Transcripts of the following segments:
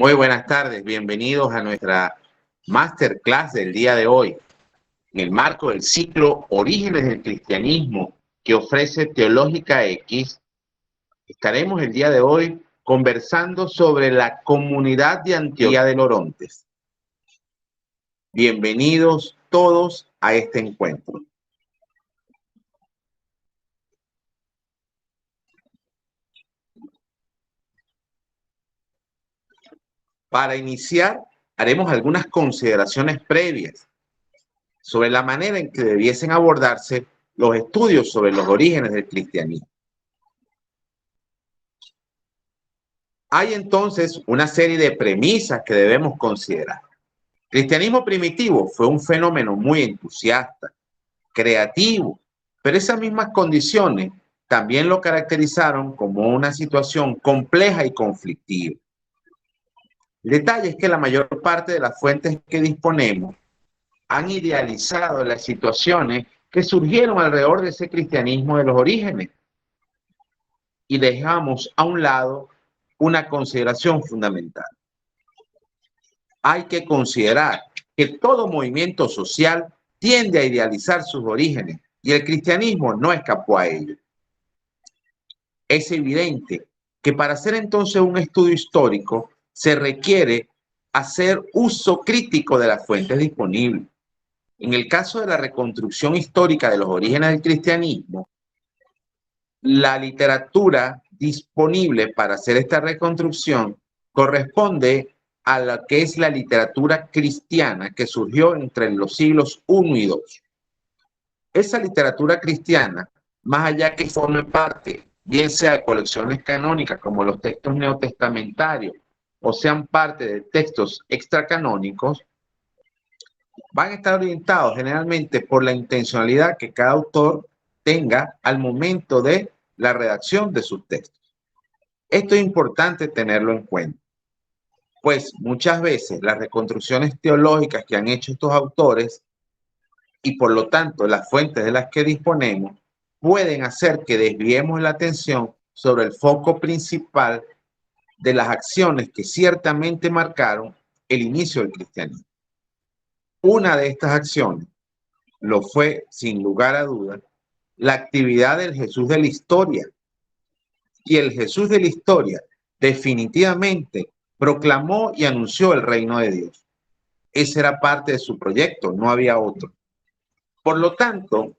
Muy buenas tardes, bienvenidos a nuestra masterclass del día de hoy, en el marco del ciclo Orígenes del Cristianismo que ofrece Teológica X. Estaremos el día de hoy conversando sobre la comunidad de Antioquía de Orontes. Bienvenidos todos a este encuentro. Para iniciar, haremos algunas consideraciones previas sobre la manera en que debiesen abordarse los estudios sobre los orígenes del cristianismo. Hay entonces una serie de premisas que debemos considerar. El cristianismo primitivo fue un fenómeno muy entusiasta, creativo, pero esas mismas condiciones también lo caracterizaron como una situación compleja y conflictiva. El detalle es que la mayor parte de las fuentes que disponemos han idealizado las situaciones que surgieron alrededor de ese cristianismo de los orígenes y dejamos a un lado una consideración fundamental. Hay que considerar que todo movimiento social tiende a idealizar sus orígenes y el cristianismo no escapó a ello. Es evidente que para hacer entonces un estudio histórico se requiere hacer uso crítico de las fuentes disponibles. En el caso de la reconstrucción histórica de los orígenes del cristianismo, la literatura disponible para hacer esta reconstrucción corresponde a lo que es la literatura cristiana que surgió entre los siglos I y II. Esa literatura cristiana, más allá que forme parte, bien sea de colecciones canónicas como los textos neotestamentarios o sean parte de textos extracanónicos, van a estar orientados generalmente por la intencionalidad que cada autor tenga al momento de la redacción de sus textos. Esto es importante tenerlo en cuenta, pues muchas veces las reconstrucciones teológicas que han hecho estos autores y por lo tanto las fuentes de las que disponemos pueden hacer que desviemos la atención sobre el foco principal de las acciones que ciertamente marcaron el inicio del cristianismo. Una de estas acciones lo fue, sin lugar a dudas, la actividad del Jesús de la historia. Y el Jesús de la historia definitivamente proclamó y anunció el reino de Dios. Ese era parte de su proyecto, no había otro. Por lo tanto,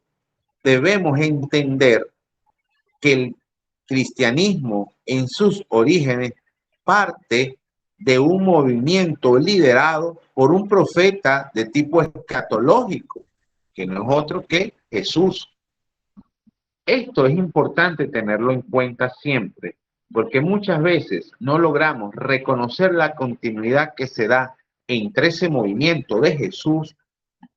debemos entender que el cristianismo en sus orígenes parte de un movimiento liderado por un profeta de tipo escatológico, que no es otro que Jesús. Esto es importante tenerlo en cuenta siempre, porque muchas veces no logramos reconocer la continuidad que se da entre ese movimiento de Jesús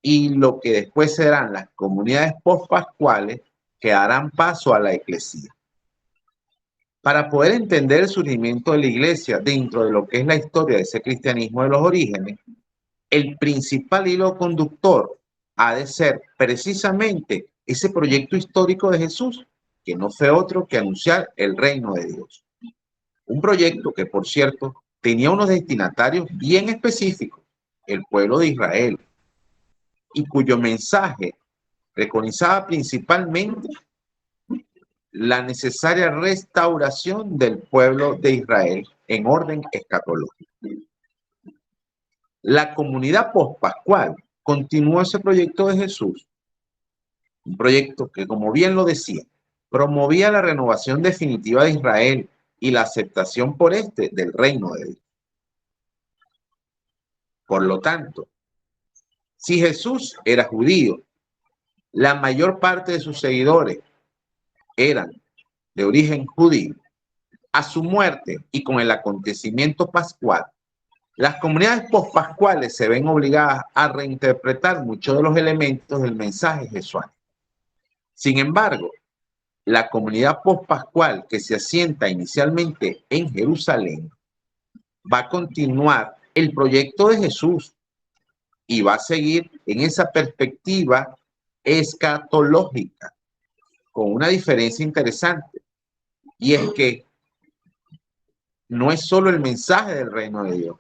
y lo que después serán las comunidades pospascuales que darán paso a la eclesía. Para poder entender el surgimiento de la iglesia dentro de lo que es la historia de ese cristianismo de los orígenes, el principal hilo conductor ha de ser precisamente ese proyecto histórico de Jesús, que no fue otro que anunciar el reino de Dios. Un proyecto que, por cierto, tenía unos destinatarios bien específicos, el pueblo de Israel, y cuyo mensaje preconizaba principalmente la necesaria restauración del pueblo de Israel en orden escatológico. La comunidad pospascual continuó ese proyecto de Jesús, un proyecto que, como bien lo decía, promovía la renovación definitiva de Israel y la aceptación por este del reino de Dios. Por lo tanto, si Jesús era judío, la mayor parte de sus seguidores eran de origen judío. A su muerte y con el acontecimiento pascual, las comunidades pospascuales se ven obligadas a reinterpretar muchos de los elementos del mensaje jesuano. Sin embargo, la comunidad pospascual que se asienta inicialmente en Jerusalén va a continuar el proyecto de Jesús y va a seguir en esa perspectiva escatológica, con una diferencia interesante, y es que no es solo el mensaje del reino de Dios,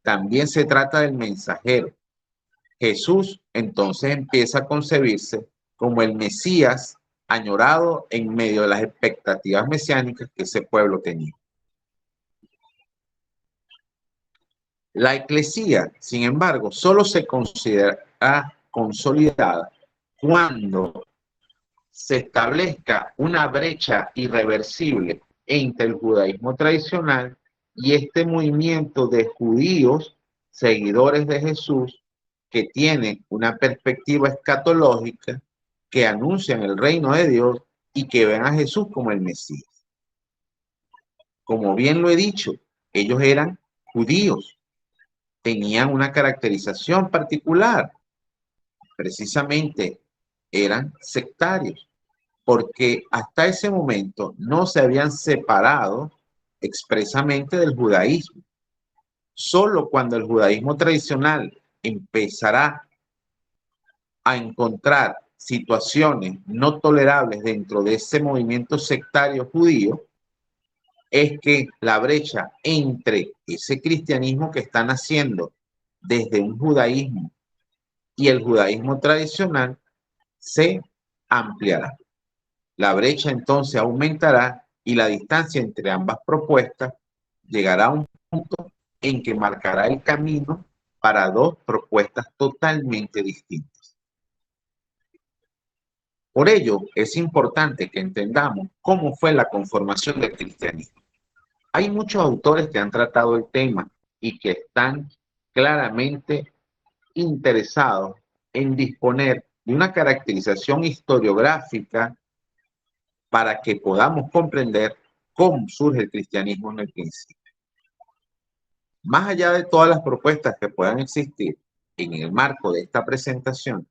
también se trata del mensajero. Jesús entonces empieza a concebirse como el Mesías añorado en medio de las expectativas mesiánicas que ese pueblo tenía. La eclesía, sin embargo, solo se considera consolidada cuando se establezca una brecha irreversible entre el judaísmo tradicional y este movimiento de judíos, seguidores de Jesús, que tienen una perspectiva escatológica, que anuncian el reino de Dios y que ven a Jesús como el Mesías. Como bien lo he dicho, ellos eran judíos, tenían una caracterización particular, precisamente eran sectarios, porque hasta ese momento no se habían separado expresamente del judaísmo. Solo cuando el judaísmo tradicional empezará a encontrar situaciones no tolerables dentro de ese movimiento sectario judío, es que la brecha entre ese cristianismo que están haciendo desde un judaísmo y el judaísmo tradicional se ampliará. La brecha entonces aumentará y la distancia entre ambas propuestas llegará a un punto en que marcará el camino para dos propuestas totalmente distintas. Por ello, es importante que entendamos cómo fue la conformación del cristianismo. Hay muchos autores que han tratado el tema y que están claramente interesados en disponer de una caracterización historiográfica para que podamos comprender cómo surge el cristianismo en el principio. Más allá de todas las propuestas que puedan existir en el marco de esta presentación,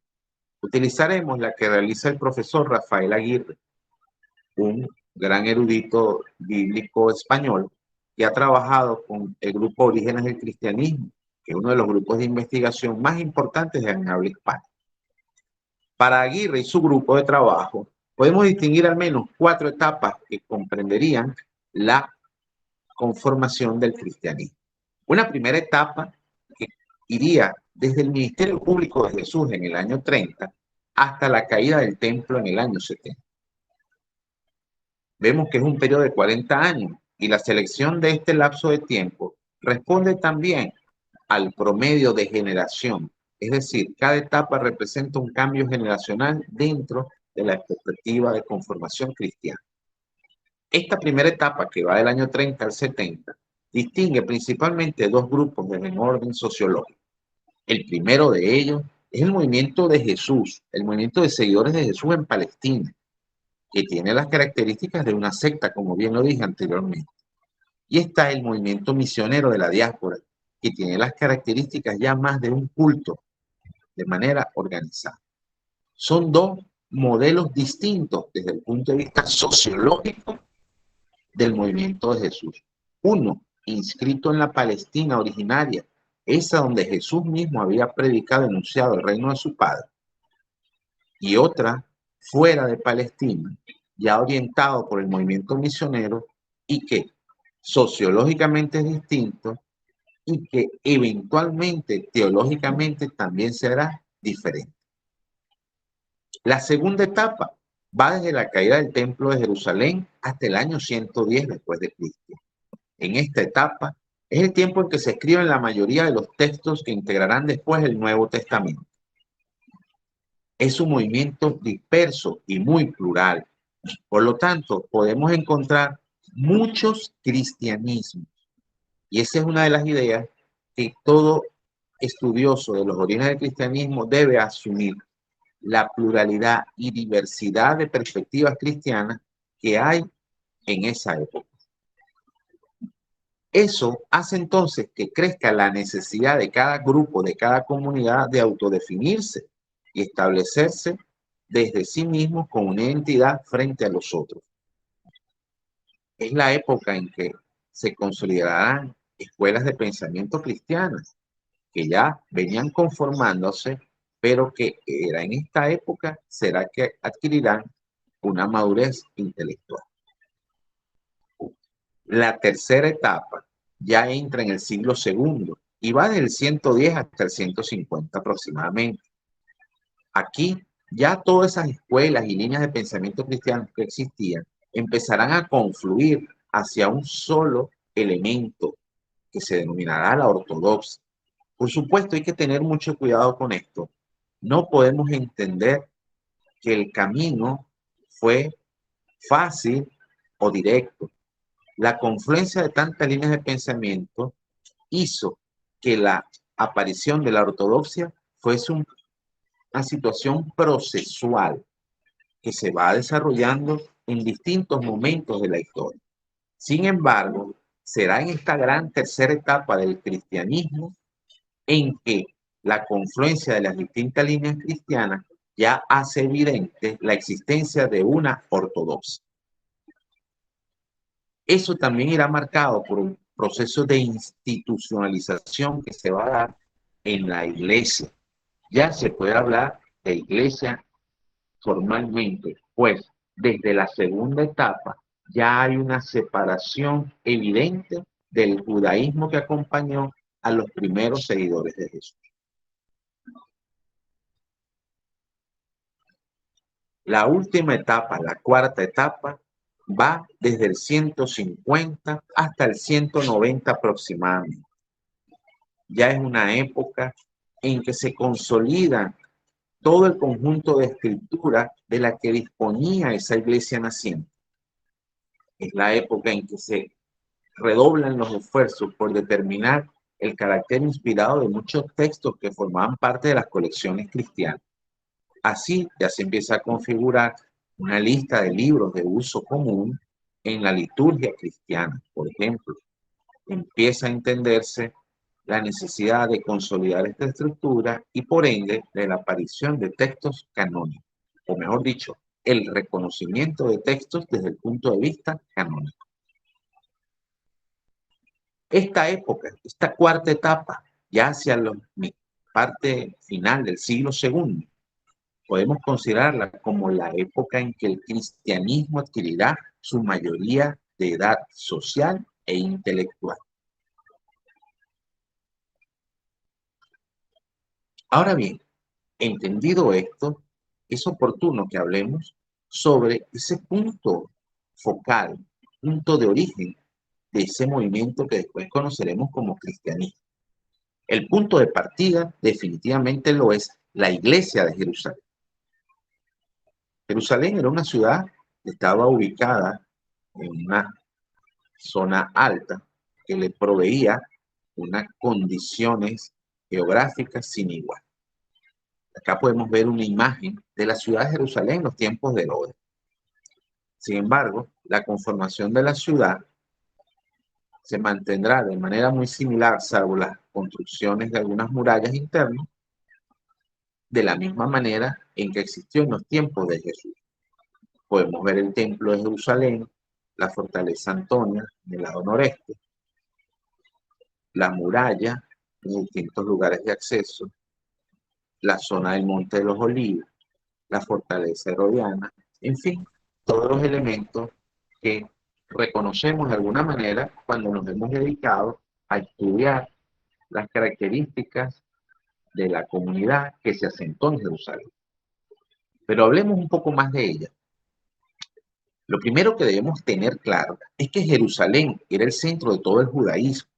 utilizaremos la que realiza el profesor Rafael Aguirre, un gran erudito bíblico español que ha trabajado con el grupo Orígenes del Cristianismo, que es uno de los grupos de investigación más importantes en habla hispana. Para Aguirre y su grupo de trabajo, podemos distinguir al menos 4 etapas que comprenderían la conformación del cristianismo. Una primera etapa que iría desde el ministerio público de Jesús en el año 30 hasta la caída del templo en el año 70. Vemos que es un periodo de 40 años y la selección de este lapso de tiempo responde también al promedio de generación. Es decir, cada etapa representa un cambio generacional dentro de la perspectiva de conformación cristiana. Esta primera etapa, que va del año 30 al 70, distingue principalmente dos grupos de orden sociológico. El primero de ellos es el movimiento de Jesús, el movimiento de seguidores de Jesús en Palestina, que tiene las características de una secta, como bien lo dije anteriormente. Y está el movimiento misionero de la diáspora, que tiene las características ya más de un culto de manera organizada. Son dos modelos distintos desde el punto de vista sociológico del movimiento de Jesús. Uno, inscrito en la Palestina originaria, esa donde Jesús mismo había predicado y anunciado el reino de su Padre. Y otra, fuera de Palestina, ya orientado por el movimiento misionero y que sociológicamente es distinto y que eventualmente teológicamente también será diferente. La segunda etapa va desde la caída del templo de Jerusalén hasta el año 110 después de Cristo. En esta etapa es el tiempo en que se escriben la mayoría de los textos que integrarán después el Nuevo Testamento. Es un movimiento disperso y muy plural. Por lo tanto, podemos encontrar muchos cristianismos. Y esa es una de las ideas que todo estudioso de los orígenes del cristianismo debe asumir: la pluralidad y diversidad de perspectivas cristianas que hay en esa época. Eso hace entonces que crezca la necesidad de cada grupo, de cada comunidad, de autodefinirse y establecerse desde sí mismos con una identidad frente a los otros. Es la época en que se consolidarán escuelas de pensamiento cristianas que ya venían conformándose, pero que era en esta época será que adquirirán una madurez intelectual. La tercera etapa ya entra en el siglo segundo y va del 110 hasta el 150 aproximadamente. Aquí ya todas esas escuelas y líneas de pensamiento cristiano que existían empezarán a confluir hacia un solo elemento que se denominará la ortodoxia. Por supuesto, hay que tener mucho cuidado con esto. No podemos entender que el camino fue fácil o directo. La confluencia de tantas líneas de pensamiento hizo que la aparición de la ortodoxia fuese una situación procesual que se va desarrollando en distintos momentos de la historia. Sin embargo, será en esta gran tercera etapa del cristianismo en que la confluencia de las distintas líneas cristianas ya hace evidente la existencia de una ortodoxia. Eso también irá marcado por un proceso de institucionalización que se va a dar en la iglesia. Ya se puede hablar de iglesia formalmente, pues desde la segunda etapa ya hay una separación evidente del judaísmo que acompañó a los primeros seguidores de Jesús. La última etapa, la cuarta etapa, va desde el 150 hasta el 190 aproximadamente. Ya es una época en que se consolida todo el conjunto de escritura de la que disponía esa iglesia naciente. Es la época en que se redoblan los esfuerzos por determinar el carácter inspirado de muchos textos que formaban parte de las colecciones cristianas. Así ya se empieza a configurar una lista de libros de uso común en la liturgia cristiana, por ejemplo. Empieza a entenderse la necesidad de consolidar esta estructura y por ende de la aparición de textos canónicos, o mejor dicho, el reconocimiento de textos desde el punto de vista canónico. Esta época, esta cuarta etapa, ya hacia la parte final del siglo segundo, podemos considerarla como la época en que el cristianismo adquirirá su mayoría de edad social e intelectual. Ahora bien, entendido esto, es oportuno que hablemos sobre ese punto focal, punto de origen de ese movimiento que después conoceremos como cristianismo. El punto de partida definitivamente lo es la iglesia de Jerusalén. Jerusalén era una ciudad que estaba ubicada en una zona alta que le proveía unas condiciones geográficas sin igual. Acá podemos ver una imagen de la ciudad de Jerusalén en los tiempos de Herodes. Sin embargo, la conformación de la ciudad se mantendrá de manera muy similar, salvo las construcciones de algunas murallas internas, de la misma manera en que existió en los tiempos de Jesús. Podemos ver el templo de Jerusalén, la fortaleza Antonia en el lado noreste, la muralla en distintos lugares de acceso, la zona del Monte de los Olivos, la fortaleza herodiana, en fin, todos los elementos que reconocemos de alguna manera cuando nos hemos dedicado a estudiar las características de la comunidad que se asentó en Jerusalén. Pero hablemos un poco más de ella. Lo primero que debemos tener claro es que Jerusalén era el centro de todo el judaísmo.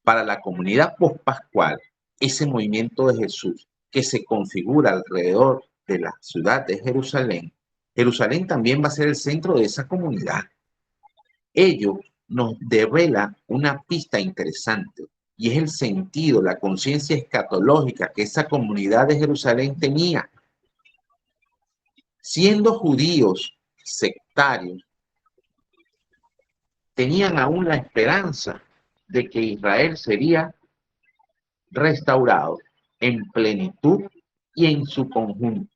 Para la comunidad pospascual, ese movimiento de Jesús que se configura alrededor de la ciudad de Jerusalén, Jerusalén también va a ser el centro de esa comunidad. Ello nos devela una pista interesante y es el sentido, la conciencia escatológica que esa comunidad de Jerusalén tenía. Siendo judíos sectarios, tenían aún la esperanza de que Israel sería restaurado en plenitud y en su conjunto.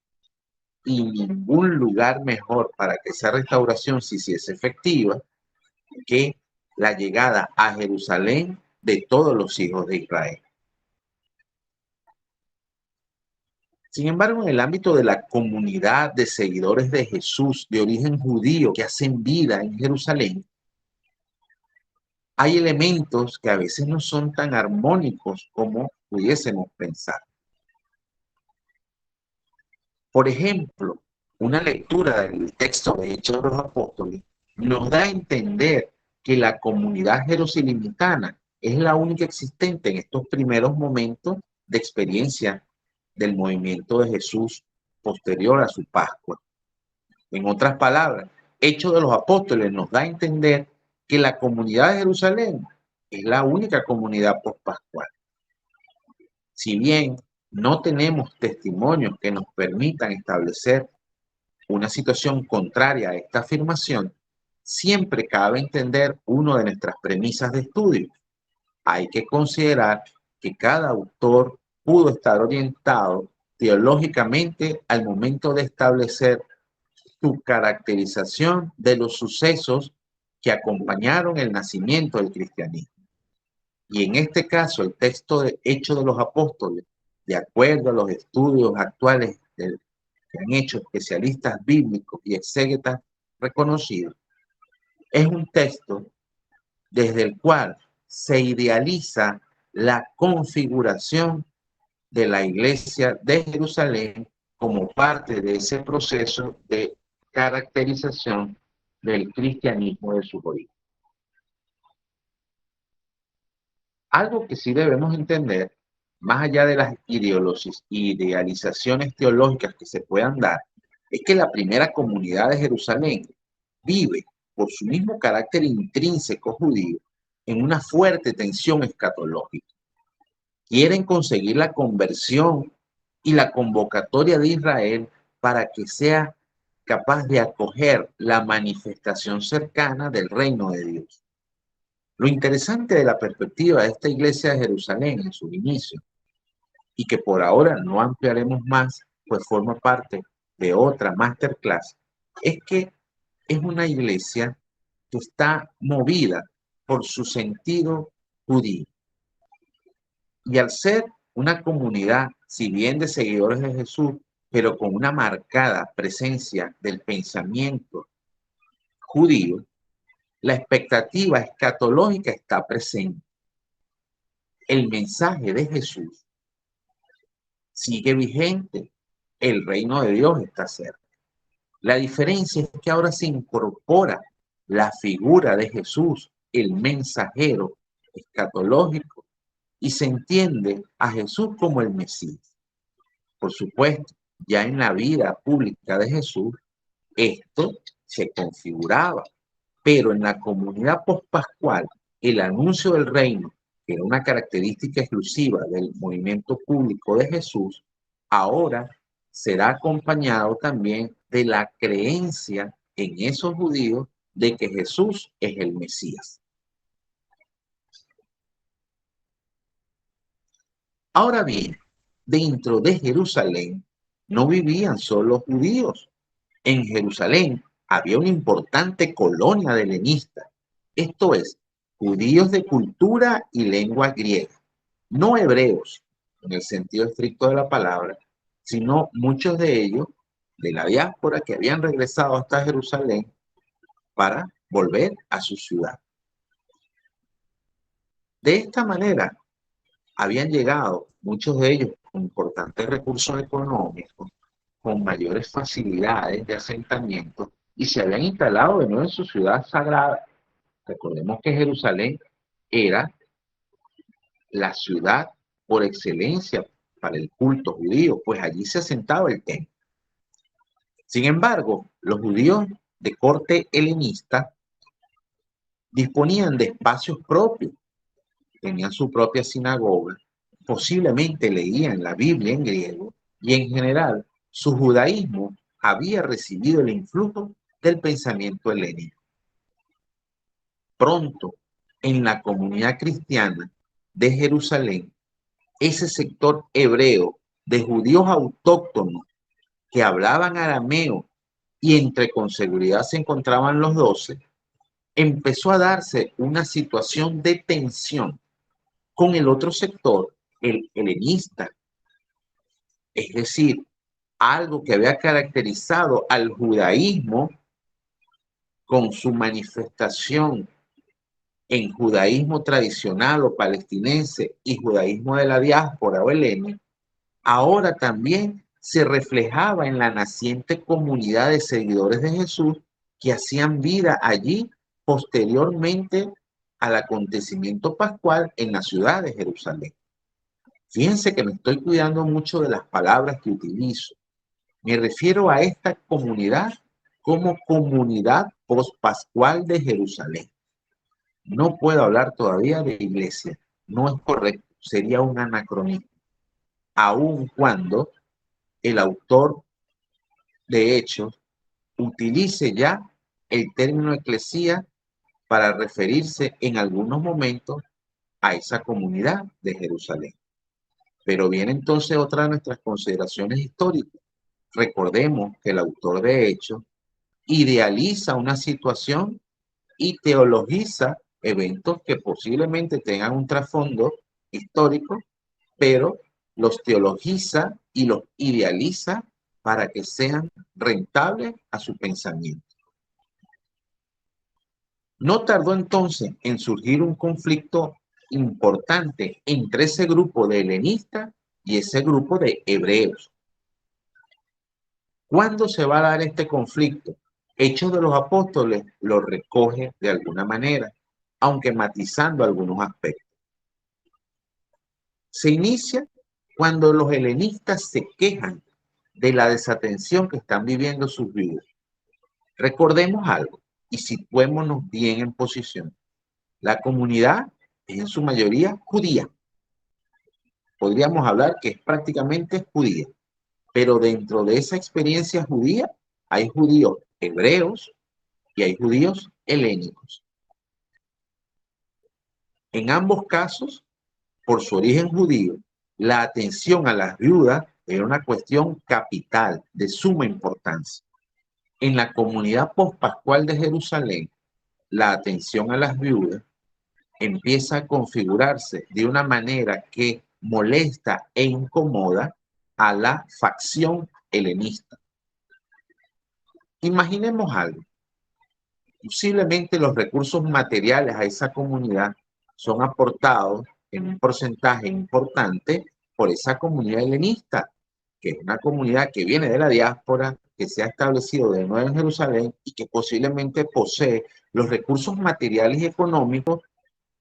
Y ningún lugar mejor para que esa restauración se hiciese efectiva que la llegada a Jerusalén de todos los hijos de Israel. Sin embargo, en el ámbito de la comunidad de seguidores de Jesús de origen judío que hacen vida en Jerusalén, hay elementos que a veces no son tan armónicos como pudiésemos pensar. Por ejemplo, una lectura del texto de Hechos de los Apóstoles nos da a entender que la comunidad jerosalimitana es la única existente en estos primeros momentos de experiencia del movimiento de Jesús posterior a su Pascua. En otras palabras, Hechos de los Apóstoles nos da a entender que la comunidad de Jerusalén es la única comunidad pospascual. Si bien no tenemos testimonios que nos permitan establecer una situación contraria a esta afirmación, siempre cabe entender una de nuestras premisas de estudio. Hay que considerar que cada autor pudo estar orientado teológicamente al momento de establecer su caracterización de los sucesos que acompañaron el nacimiento del cristianismo. Y en este caso, el texto de Hechos de los Apóstoles, de acuerdo a los estudios actuales que han hecho especialistas bíblicos y exégetas reconocidos, es un texto desde el cual se idealiza la configuración de la iglesia de Jerusalén como parte de ese proceso de caracterización del cristianismo de su origen. Algo que sí debemos entender, más allá de las idealizaciones teológicas que se puedan dar, es que la primera comunidad de Jerusalén vive, por su mismo carácter intrínseco judío, en una fuerte tensión escatológica. Quieren conseguir la conversión y la convocatoria de Israel para que sea capaz de acoger la manifestación cercana del reino de Dios. Lo interesante de la perspectiva de esta iglesia de Jerusalén en su inicio, y que por ahora no ampliaremos más, pues forma parte de otra masterclass, es que es una iglesia que está movida por su sentido judío. Y al ser una comunidad, si bien de seguidores de Jesús, pero con una marcada presencia del pensamiento judío, la expectativa escatológica está presente. El mensaje de Jesús sigue vigente. El reino de Dios está cerca. La diferencia es que ahora se incorpora la figura de Jesús, el mensajero escatológico, y se entiende a Jesús como el Mesías. Por supuesto, ya en la vida pública de Jesús, esto se configuraba, pero en la comunidad pospascual, el anuncio del reino, que era una característica exclusiva del movimiento público de Jesús, ahora será acompañado también de la creencia en esos judíos de que Jesús es el Mesías. Ahora bien, dentro de Jerusalén no vivían solo judíos. En Jerusalén había una importante colonia de helenistas, esto es, judíos de cultura y lengua griega, no hebreos en el sentido estricto de la palabra, sino muchos de ellos de la diáspora que habían regresado hasta Jerusalén para volver a su ciudad. De esta manera, habían llegado muchos de ellos con importantes recursos económicos, con mayores facilidades de asentamiento y se habían instalado de nuevo en su ciudad sagrada. Recordemos que Jerusalén era la ciudad por excelencia para el culto judío, pues allí se asentaba el templo. Sin embargo, los judíos de corte helenista disponían de espacios propios, tenían su propia sinagoga, posiblemente leían la Biblia en griego y en general su judaísmo había recibido el influjo del pensamiento helénico. Pronto, en la comunidad cristiana de Jerusalén, ese sector hebreo de judíos autóctonos que hablaban arameo y entre con seguridad se encontraban los 12, empezó a darse una situación de tensión con el otro sector, el helenista, es decir, algo que había caracterizado al judaísmo con su manifestación en judaísmo tradicional o palestinense y judaísmo de la diáspora o helénica, ahora también se reflejaba en la naciente comunidad de seguidores de Jesús que hacían vida allí posteriormente al acontecimiento pascual en la ciudad de Jerusalén. Fíjense que me estoy cuidando mucho de las palabras que utilizo. Me refiero a esta comunidad como comunidad pospascual de Jerusalén. No puedo hablar todavía de iglesia. No es correcto. Sería un anacronismo. Aun cuando el autor de Hechos utilice ya el término eclesía para referirse en algunos momentos a esa comunidad de Jerusalén. Pero viene entonces otra de nuestras consideraciones históricas. Recordemos que el autor de Hechos idealiza una situación y teologiza eventos que posiblemente tengan un trasfondo histórico, pero los teologiza y los idealiza para que sean rentables a su pensamiento. No tardó entonces en surgir un conflicto importante entre ese grupo de helenistas y ese grupo de hebreos. ¿Cuándo se va a dar este conflicto? Hechos de los Apóstoles lo recoge de alguna manera, aunque matizando algunos aspectos. Se inicia cuando los helenistas se quejan de la desatención que están viviendo sus vidas. Recordemos algo y situémonos bien en posición. La comunidad es en su mayoría judía. Podríamos hablar que es prácticamente judía, pero dentro de esa experiencia judía hay judíos hebreos y hay judíos helénicos. En ambos casos, por su origen judío, la atención a las viudas era una cuestión capital, de suma importancia. En la comunidad pospascual de Jerusalén, la atención a las viudas empieza a configurarse de una manera que molesta e incomoda a la facción helenista. Imaginemos algo. Posiblemente los recursos materiales a esa comunidad son aportados en un porcentaje importante por esa comunidad helenista, que es una comunidad que viene de la diáspora, que se ha establecido de nuevo en Jerusalén y que posiblemente posee los recursos materiales y económicos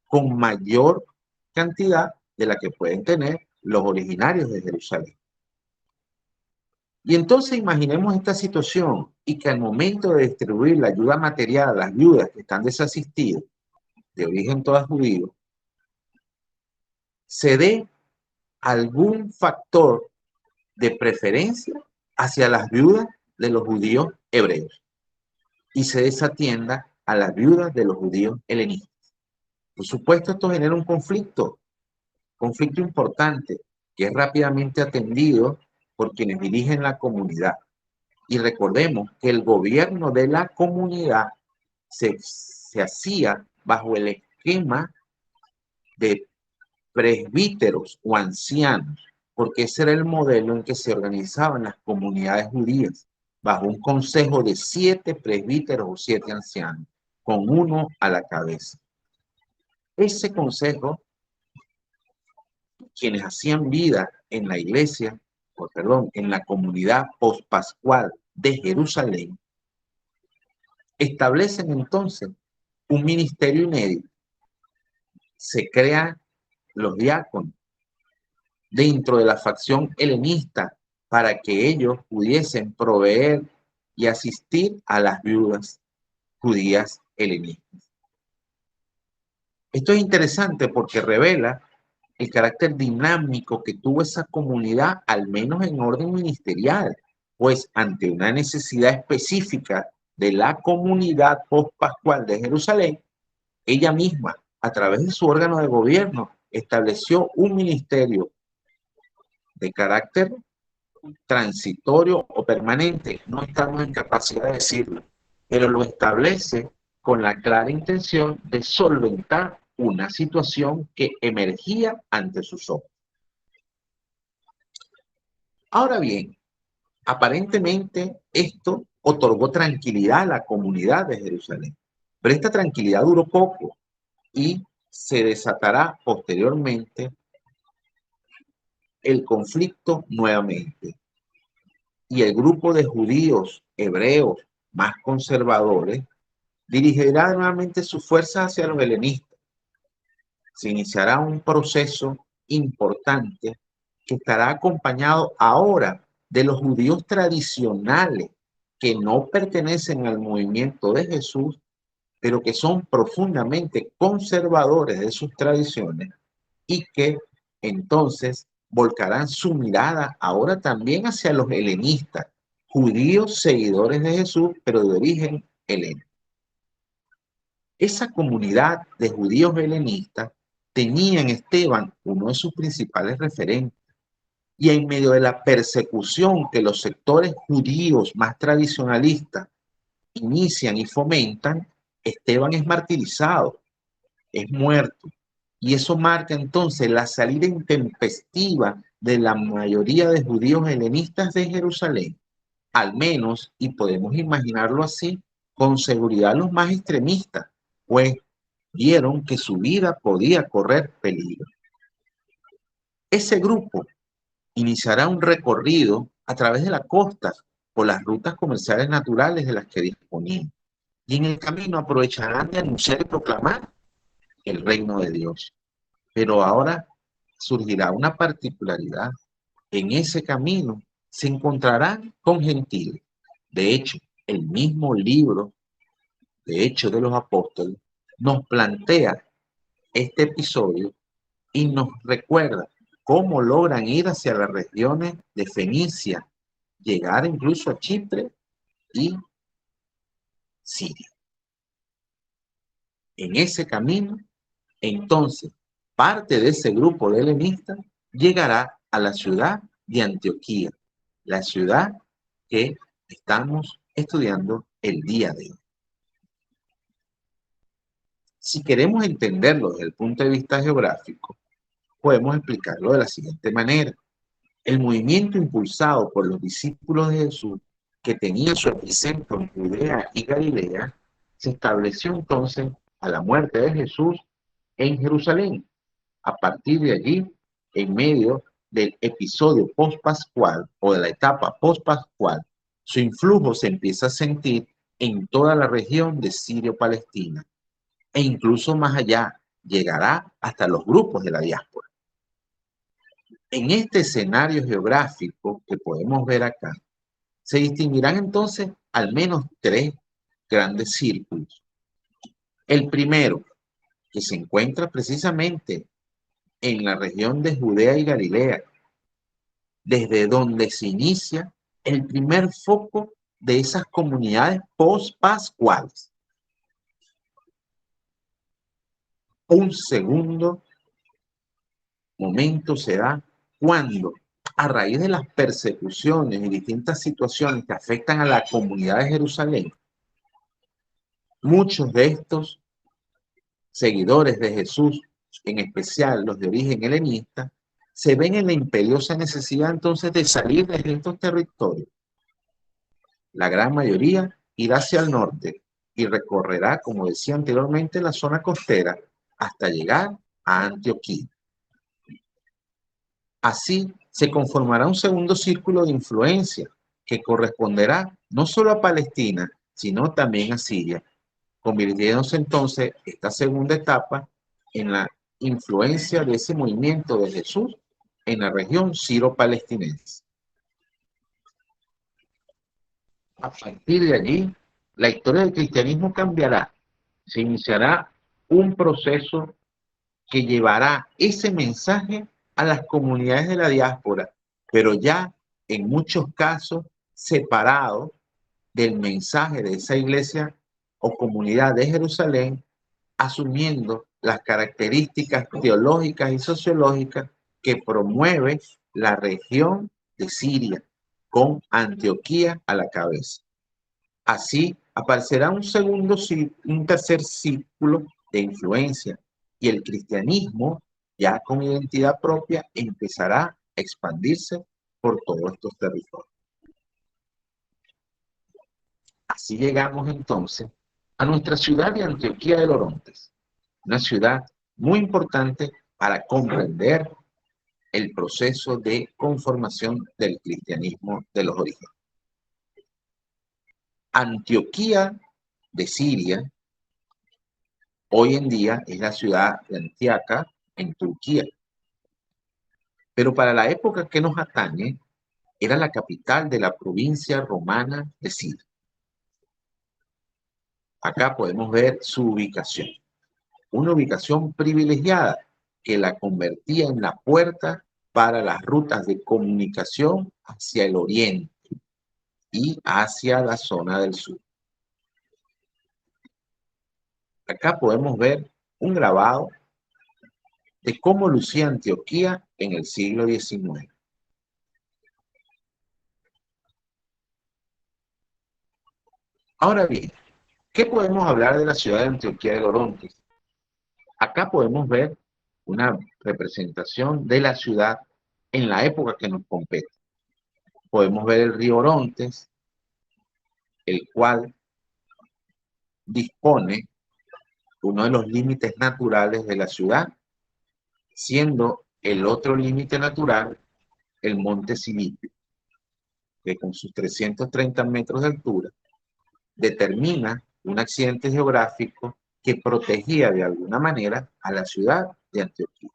con mayor cantidad de la que pueden tener los originarios de Jerusalén. Y entonces imaginemos esta situación y que al momento de distribuir la ayuda material a las viudas que están desasistidas, de origen todas judío, se dé algún factor de preferencia hacia las viudas de los judíos hebreos y se desatienda a las viudas de los judíos helenistas. Por supuesto, esto genera un conflicto importante que es rápidamente atendido por quienes dirigen la comunidad. Y recordemos que el gobierno de la comunidad se hacía bajo el esquema de presbíteros o ancianos, porque ese era el modelo en que se organizaban las comunidades judías, bajo un consejo de 7 presbíteros o 7 ancianos, con uno a la cabeza. Ese consejo, quienes hacían vida en la iglesia, en la comunidad pospascual de Jerusalén, establecen entonces un ministerio inédito. Se crean los diáconos dentro de la facción helenista para que ellos pudiesen proveer y asistir a las viudas judías helenistas. Esto es interesante porque revela el carácter dinámico que tuvo esa comunidad, al menos en orden ministerial, pues ante una necesidad específica de la comunidad pospascual de Jerusalén, ella misma, a través de su órgano de gobierno, estableció un ministerio de carácter transitorio o permanente. No estamos en capacidad de decirlo, pero lo establece con la clara intención de solventar una situación que emergía ante sus ojos. Ahora bien, aparentemente esto otorgó tranquilidad a la comunidad de Jerusalén, pero esta tranquilidad duró poco. y se desatará posteriormente el conflicto nuevamente. Y el grupo de judíos hebreos más conservadores dirigirá nuevamente sus fuerzas hacia los helenistas. Se iniciará un proceso importante que estará acompañado ahora de los judíos tradicionales que no pertenecen al movimiento de Jesús, pero que son profundamente conservadores de sus tradiciones y que entonces volcarán su mirada ahora también hacia los helenistas, judíos seguidores de Jesús, pero de origen helénico. Esa comunidad de judíos helenistas tenía en Esteban uno de sus principales referentes. Y en medio de la persecución que los sectores judíos más tradicionalistas inician y fomentan, Esteban es martirizado, es muerto. Y eso marca entonces la salida intempestiva de la mayoría de judíos helenistas de Jerusalén, al menos, y podemos imaginarlo así, con seguridad los más extremistas, pues vieron que su vida podía correr peligro. Ese grupo iniciará un recorrido a través de la costa por las rutas comerciales naturales de las que disponían. Y en el camino aprovecharán de anunciar y proclamar el reino de Dios. Pero ahora surgirá una particularidad. En ese camino se encontrarán con gentiles. De hecho, el mismo libro de Hechos de los Apóstoles nos plantea este episodio y nos recuerda cómo logran ir hacia las regiones de Fenicia, llegar incluso a Chipre y Siria. En ese camino, entonces, parte de ese grupo de helenistas llegará a la ciudad de Antioquía, la ciudad que estamos estudiando el día de hoy. Si queremos entenderlo desde el punto de vista geográfico, podemos explicarlo de la siguiente manera. El movimiento impulsado por los discípulos de Jesús, que tenía su epicentro en Judea y Galilea, se estableció entonces a la muerte de Jesús en Jerusalén. A partir de allí, en medio del episodio post-pascual o de la etapa post-pascual, su influjo se empieza a sentir en toda la región de Sirio-Palestina e incluso más allá, llegará hasta los grupos de la diáspora. En este escenario geográfico que podemos ver acá, se distinguirán entonces al menos tres grandes círculos. El primero, que se encuentra precisamente en la región de Judea y Galilea, desde donde se inicia el primer foco de esas comunidades post-pascuales. Un segundo momento se da cuando, a raíz de las persecuciones y distintas situaciones que afectan a la comunidad de Jerusalén, muchos de estos seguidores de Jesús, en especial los de origen helenista, se ven en la imperiosa necesidad entonces de salir de estos territorios. La gran mayoría irá hacia el norte y recorrerá, como decía anteriormente, la zona costera hasta llegar a Antioquía. Así se conformará un segundo círculo de influencia que corresponderá no solo a Palestina, sino también a Siria, convirtiéndose entonces esta segunda etapa en la influencia de ese movimiento de Jesús en la región siro-palestinense. A partir de allí, la historia del cristianismo cambiará. Se iniciará un proceso que llevará ese mensaje a las comunidades de la diáspora, pero ya en muchos casos separado del mensaje de esa iglesia o comunidad de Jerusalén, asumiendo las características teológicas y sociológicas que promueve la región de Siria, con Antioquía a la cabeza. Así aparecerá un tercer círculo de influencia y el cristianismo, ya con identidad propia, empezará a expandirse por todos estos territorios. Así llegamos entonces a nuestra ciudad de Antioquía de los Orontes. una ciudad muy importante para comprender el proceso de conformación del cristianismo de los orígenes. Antioquía de Siria, hoy en día es la ciudad de Antiaca, en Turquía. Pero para la época que nos atañe, era la capital de la provincia romana de Siria. Acá podemos ver su ubicación. Una ubicación privilegiada que la convertía en la puerta para las rutas de comunicación hacia el oriente y hacia la zona del sur. Acá podemos ver un grabado de cómo lucía Antioquía en el siglo XIX. Ahora bien, ¿qué podemos hablar de la ciudad de Antioquía de Orontes? Acá podemos ver una representación de la ciudad en la época que nos compete. Podemos ver el río Orontes, el cual dispone uno de los límites naturales de la ciudad, siendo el otro límite natural el monte Silipio, que con sus 330 metros de altura determina un accidente geográfico que protegía de alguna manera a la ciudad de Antioquía.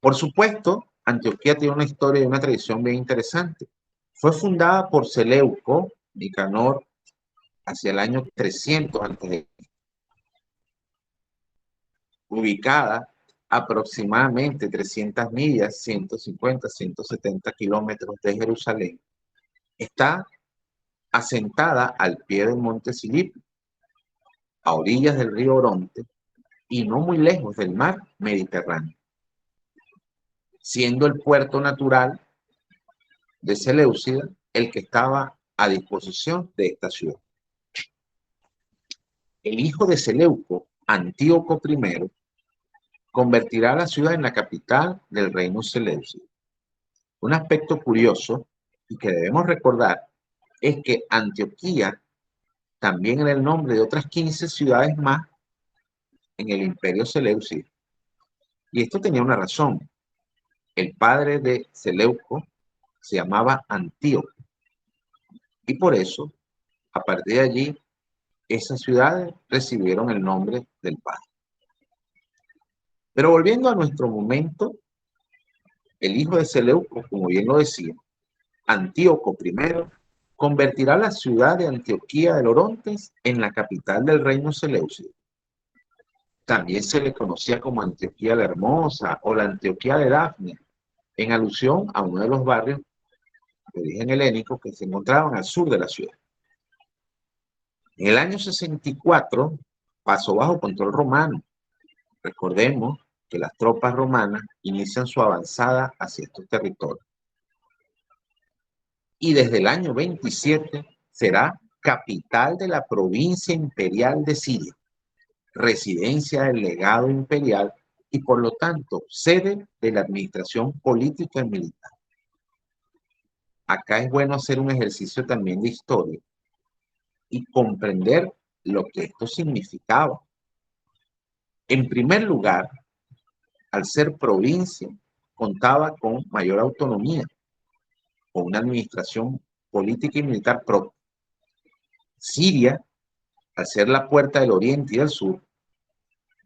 Por supuesto, Antioquía tiene una historia y una tradición bien interesante. Fue fundada por Seleuco Nicanor hacia el año 300 a.C., ubicada aproximadamente 300 millas, 150, 170 kilómetros de Jerusalén. Está asentada al pie del monte Silipio, a orillas del río Oronte y no muy lejos del mar Mediterráneo, siendo el puerto natural de Seleucida el que estaba a disposición de esta ciudad. El hijo de Seleuco, Antíoco I, convertirá a la ciudad en la capital del reino seleucida. Un aspecto curioso y que debemos recordar es que Antioquía también era el nombre de otras 15 ciudades más en el imperio seleucida. Y esto tenía una razón. El padre de Seleuco se llamaba Antíoco y por eso, a partir de allí, esas ciudades recibieron el nombre del padre. Pero volviendo a nuestro momento, el hijo de Seleuco, como bien lo decía, Antíoco I, convertirá la ciudad de Antioquía de Orontes en la capital del reino seleucida. También se le conocía como Antioquía la Hermosa o la Antioquía de Dafne, en alusión a uno de los barrios de origen helénico que se encontraban al sur de la ciudad. En el año 64 pasó bajo control romano. Recordemos que las tropas romanas inician su avanzada hacia estos territorios. Y desde el año 27 será capital de la provincia imperial de Siria, residencia del legado imperial y por lo tanto sede de la administración política y militar. Acá es bueno hacer un ejercicio también de historia y comprender lo que esto significaba. En primer lugar, al ser provincia, contaba con mayor autonomía, con una administración política y militar propia. Siria, al ser la puerta del oriente y del sur,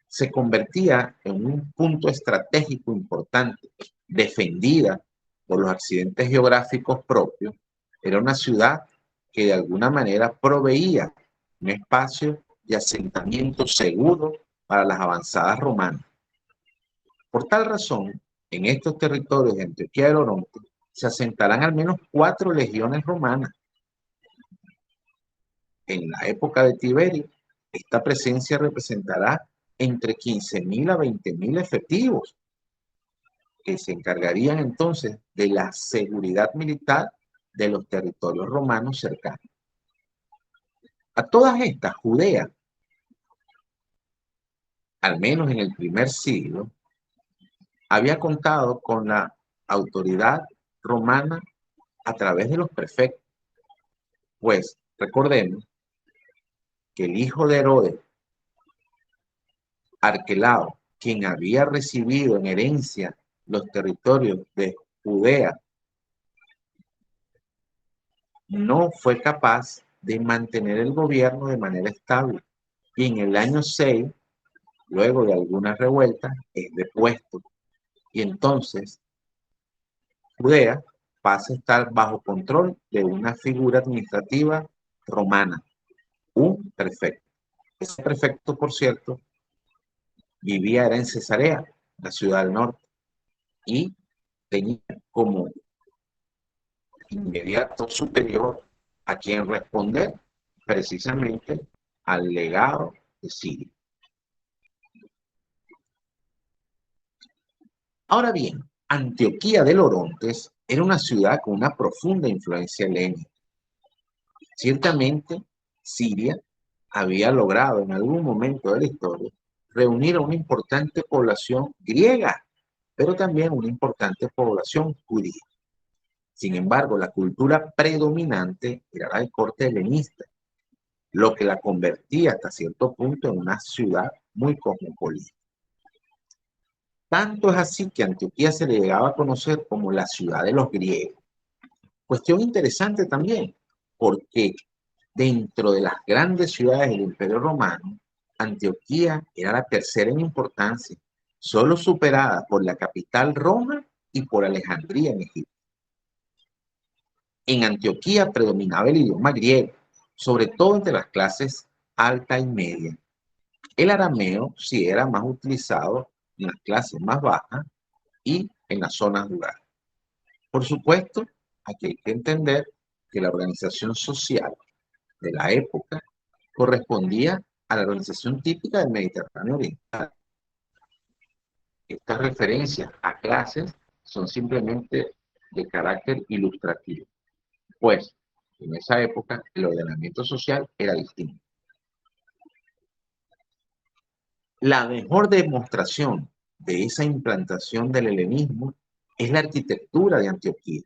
se convertía en un punto estratégico importante, defendida por los accidentes geográficos propios. Era una ciudad que de alguna manera proveía un espacio de asentamiento seguro para las avanzadas romanas. Por tal razón, en estos territorios de Antioquía del Oronte se asentarán al menos 4 legiones romanas. En la época de Tiberio, esta presencia representará entre 15.000 a 20.000 efectivos, que se encargarían entonces de la seguridad militar de los territorios romanos cercanos. A todas estas, Judea, al menos en el primer siglo, había contado con la autoridad romana a través de los prefectos. Pues recordemos que el hijo de Herodes, Arquelao, quien había recibido en herencia los territorios de Judea, no fue capaz de mantener el gobierno de manera estable. Y en el año 6, luego de algunas revueltas, es depuesto. Y entonces Judea pasa a estar bajo control de una figura administrativa romana, un prefecto. Ese prefecto, por cierto, era en Cesarea, la ciudad del norte, y tenía como inmediato superior a quien responder precisamente al legado de Siria. Ahora bien, Antioquía de Orontes era una ciudad con una profunda influencia helénica. Ciertamente, Siria había logrado en algún momento de la historia reunir a una importante población griega, pero también una importante población judía. Sin embargo, la cultura predominante era la de corte helenista, lo que la convertía hasta cierto punto en una ciudad muy cosmopolita. Tanto es así que Antioquía se le llegaba a conocer como la ciudad de los griegos. Cuestión interesante también, porque dentro de las grandes ciudades del Imperio Romano, Antioquía era la tercera en importancia, solo superada por la capital Roma y por Alejandría en Egipto. En Antioquía predominaba el idioma griego, sobre todo entre las clases alta y media. El arameo sí era más utilizado en las clases más bajas y en las zonas rurales. Por supuesto, aquí hay que entender que la organización social de la época correspondía a la organización típica del Mediterráneo Oriental. Estas referencias a clases son simplemente de carácter ilustrativo, pues en esa época el ordenamiento social era distinto. La mejor demostración de esa implantación del helenismo es la arquitectura de Antioquía.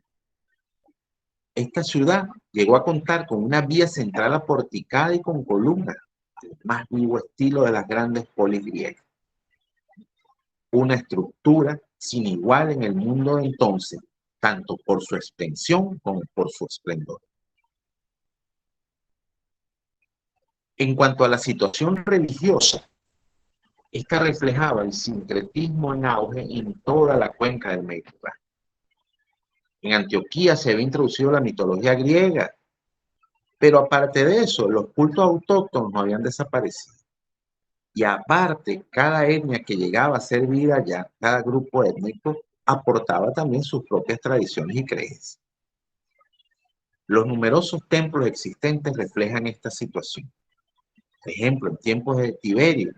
Esta ciudad llegó a contar con una vía central aporticada y con columnas, el más vivo estilo de las grandes polis griegas. Una estructura sin igual en el mundo de entonces, tanto por su extensión como por su esplendor. En cuanto a la situación religiosa, esta reflejaba el sincretismo en auge en toda la cuenca del Mediterráneo. En Antioquía se había introducido la mitología griega, pero aparte de eso, los cultos autóctonos no habían desaparecido. Y aparte, cada etnia que llegaba a ser vida allá, cada grupo étnico, aportaba también sus propias tradiciones y creencias. Los numerosos templos existentes reflejan esta situación. Por ejemplo, en tiempos de Tiberio,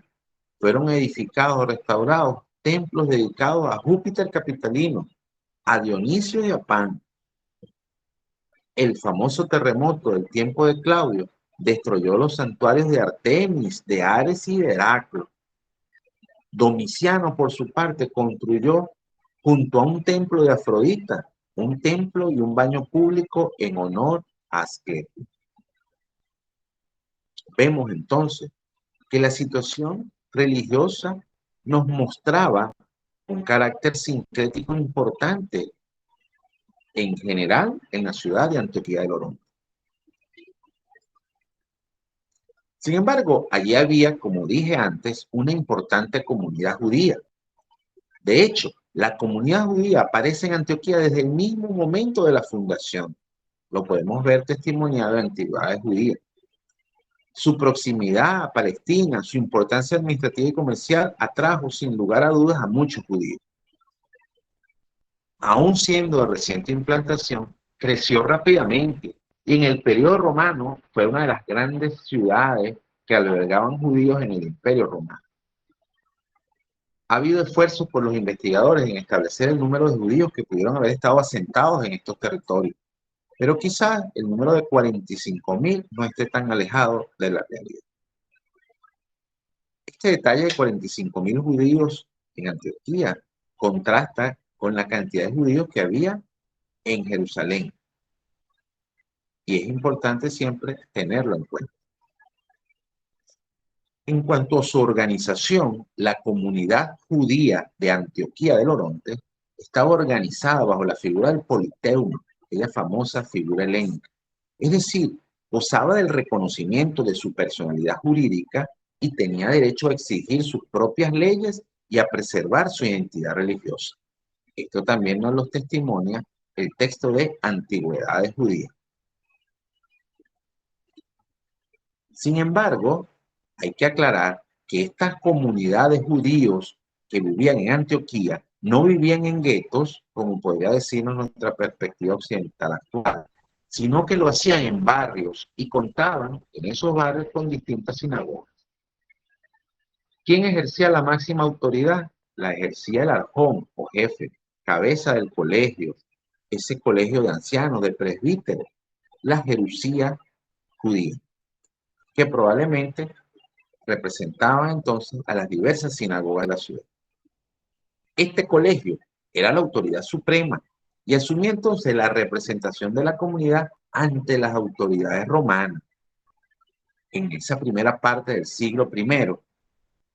fueron edificados o restaurados templos dedicados a Júpiter capitalino, a Dionisio y a Pan. El famoso terremoto del tiempo de Claudio destruyó los santuarios de Artemis, de Ares y de Heraclo. Domiciano, por su parte, construyó junto a un templo de Afrodita, un templo y un baño público en honor a Asclepio. Vemos entonces que la situación religiosa nos mostraba un carácter sincrético importante en general en la ciudad de Antioquía del Orontes. Sin embargo, allí había, como dije antes, una importante comunidad judía. De hecho, la comunidad judía aparece en Antioquía desde el mismo momento de la fundación. Lo podemos ver testimoniado en Antigüedades Judías. Su proximidad a Palestina, su importancia administrativa y comercial atrajo sin lugar a dudas a muchos judíos. Aún siendo de reciente implantación, creció rápidamente y en el periodo romano fue una de las grandes ciudades que albergaban judíos en el Imperio Romano. Ha habido esfuerzos por los investigadores en establecer el número de judíos que pudieron haber estado asentados en estos territorios, pero quizás el número de 45.000 no esté tan alejado de la realidad. Este detalle de 45.000 judíos en Antioquía contrasta con la cantidad de judíos que había en Jerusalén. Y es importante siempre tenerlo en cuenta. En cuanto a su organización, la comunidad judía de Antioquía del Oronte estaba organizada bajo la figura del Politeuno, aquella famosa figura helénica. Es decir, gozaba del reconocimiento de su personalidad jurídica y tenía derecho a exigir sus propias leyes y a preservar su identidad religiosa. Esto también nos lo testimonia el texto de Antigüedades Judías. Sin embargo, hay que aclarar que estas comunidades judíos que vivían en Antioquía no vivían en guetos, como podría decirnos nuestra perspectiva occidental actual, sino que lo hacían en barrios y contaban en esos barrios con distintas sinagogas. ¿Quién ejercía la máxima autoridad? La ejercía el arjón o jefe, cabeza del colegio, ese colegio de ancianos, de presbíteros, la jerusía judía, que probablemente representaban entonces a las diversas sinagogas de la ciudad. Este colegio era la autoridad suprema y asumía entonces la representación de la comunidad ante las autoridades romanas. En esa primera parte del siglo I,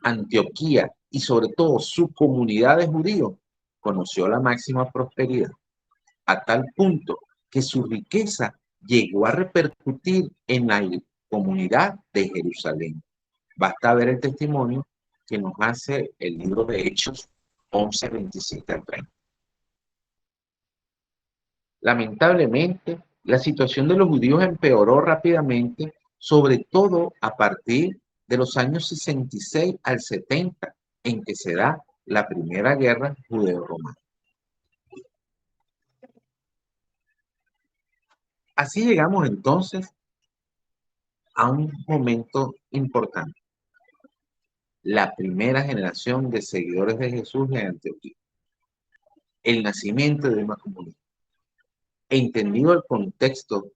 Antioquía y sobre todo su comunidad de judíos conoció la máxima prosperidad, a tal punto que su riqueza llegó a repercutir en la comunidad de Jerusalén. Basta ver el testimonio que nos hace el libro de Hechos 11, 27 al 30. Lamentablemente, la situación de los judíos empeoró rápidamente, sobre todo a partir de los años 66 al 70, en que se da la primera guerra judeo-romana. Así llegamos entonces a un momento importante. La primera generación de seguidores de Jesús en Antioquía. El nacimiento de una comunidad. Entendido el contexto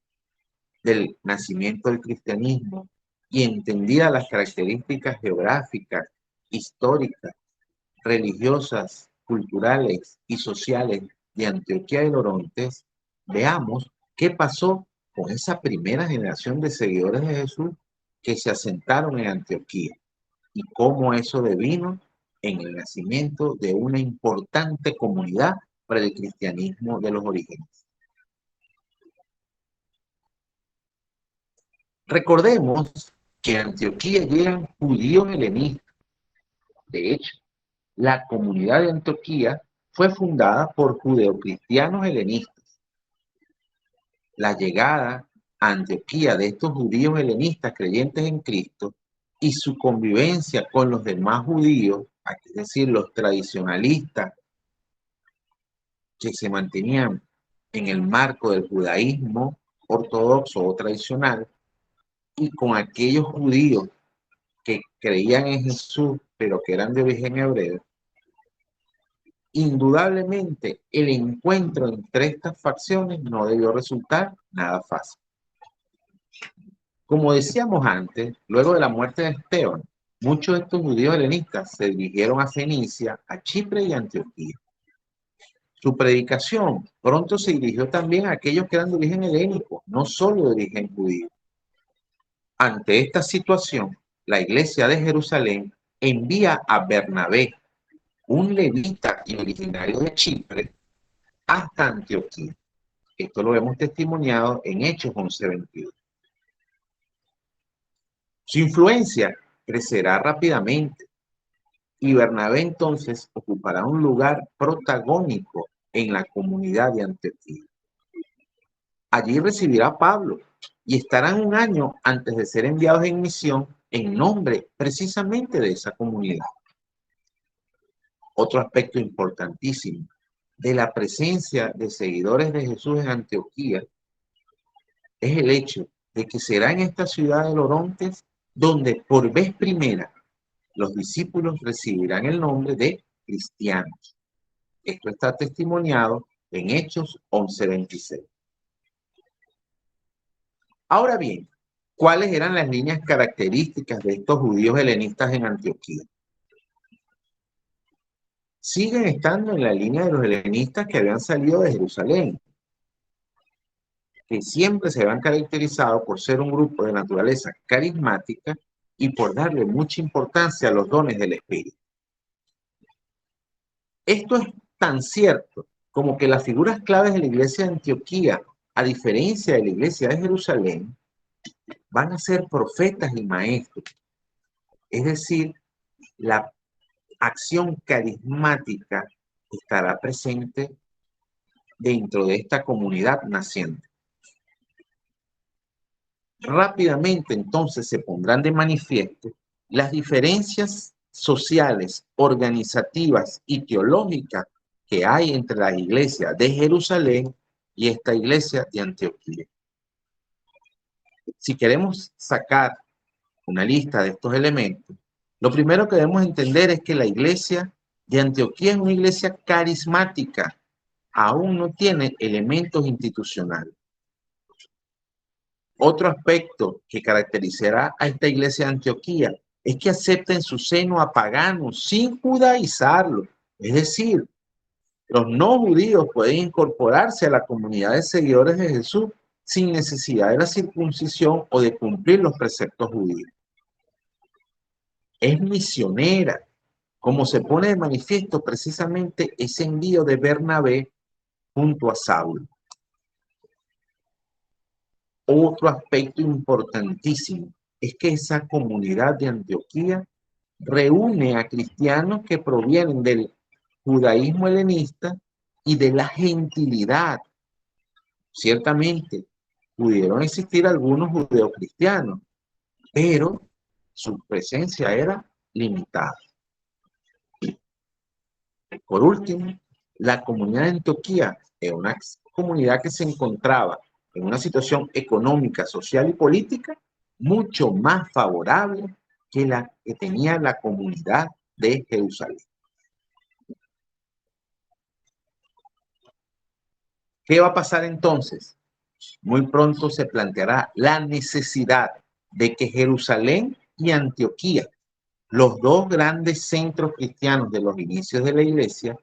del nacimiento del cristianismo y entendidas las características geográficas, históricas, religiosas, culturales y sociales de Antioquía del Orontes, veamos qué pasó con esa primera generación de seguidores de Jesús que se asentaron en Antioquía y cómo eso devino en el nacimiento de una importante comunidad para el cristianismo de los orígenes. Recordemos que en Antioquía llegan judíos helenistas. De hecho, la comunidad de Antioquía fue fundada por judeocristianos helenistas. La llegada a Antioquía de estos judíos helenistas creyentes en Cristo y su convivencia con los demás judíos, es decir, los tradicionalistas que se mantenían en el marco del judaísmo ortodoxo o tradicional, y con aquellos judíos que creían en Jesús, pero que eran de origen hebreo, indudablemente el encuentro entre estas facciones no debió resultar nada fácil. Como decíamos antes, luego de la muerte de Esteban, muchos de estos judíos helenistas se dirigieron a Fenicia, a Chipre y a Antioquía. Su predicación pronto se dirigió también a aquellos que eran de origen helénico, no solo de origen judío. Ante esta situación, la iglesia de Jerusalén envía a Bernabé, un levita y originario de Chipre, hasta Antioquía. Esto lo hemos testimoniado en Hechos 11:22. Su influencia crecerá rápidamente y Bernabé entonces ocupará un lugar protagónico en la comunidad de Antioquía. Allí recibirá a Pablo y estarán un año antes de ser enviados en misión en nombre precisamente de esa comunidad. Otro aspecto importantísimo de la presencia de seguidores de Jesús en Antioquía es el hecho de que será en esta ciudad de Orontes donde por vez primera los discípulos recibirán el nombre de cristianos. Esto está testimoniado en Hechos 11:26. Ahora bien, ¿cuáles eran las líneas características de estos judíos helenistas en Antioquía? Siguen estando en la línea de los helenistas que habían salido de Jerusalén, que siempre se habían caracterizado por ser un grupo de naturaleza carismática y por darle mucha importancia a los dones del Espíritu. Esto es tan cierto como que las figuras claves de la iglesia de Antioquía, a diferencia de la iglesia de Jerusalén, van a ser profetas y maestros. Es decir, la acción carismática estará presente dentro de esta comunidad naciente. Rápidamente entonces se pondrán de manifiesto las diferencias sociales, organizativas y teológicas que hay entre la iglesia de Jerusalén y esta iglesia de Antioquía. Si queremos sacar una lista de estos elementos, lo primero que debemos entender es que la iglesia de Antioquía es una iglesia carismática, aún no tiene elementos institucionales. Otro aspecto que caracterizará a esta iglesia de Antioquía es que acepta en su seno a paganos sin judaizarlos. Es decir, los no judíos pueden incorporarse a la comunidad de seguidores de Jesús sin necesidad de la circuncisión o de cumplir los preceptos judíos. Es misionera, como se pone de manifiesto precisamente ese envío de Bernabé junto a Saulo. Otro aspecto importantísimo es que esa comunidad de Antioquía reúne a cristianos que provienen del judaísmo helenista y de la gentilidad. Ciertamente, pudieron existir algunos judeocristianos, pero su presencia era limitada. Por último, la comunidad de Antioquía es una comunidad que se encontraba en una situación económica, social y política mucho más favorable que la que tenía la comunidad de Jerusalén. ¿Qué va a pasar entonces? Muy pronto se planteará la necesidad de que Jerusalén y Antioquía, los dos grandes centros cristianos de los inicios de la iglesia,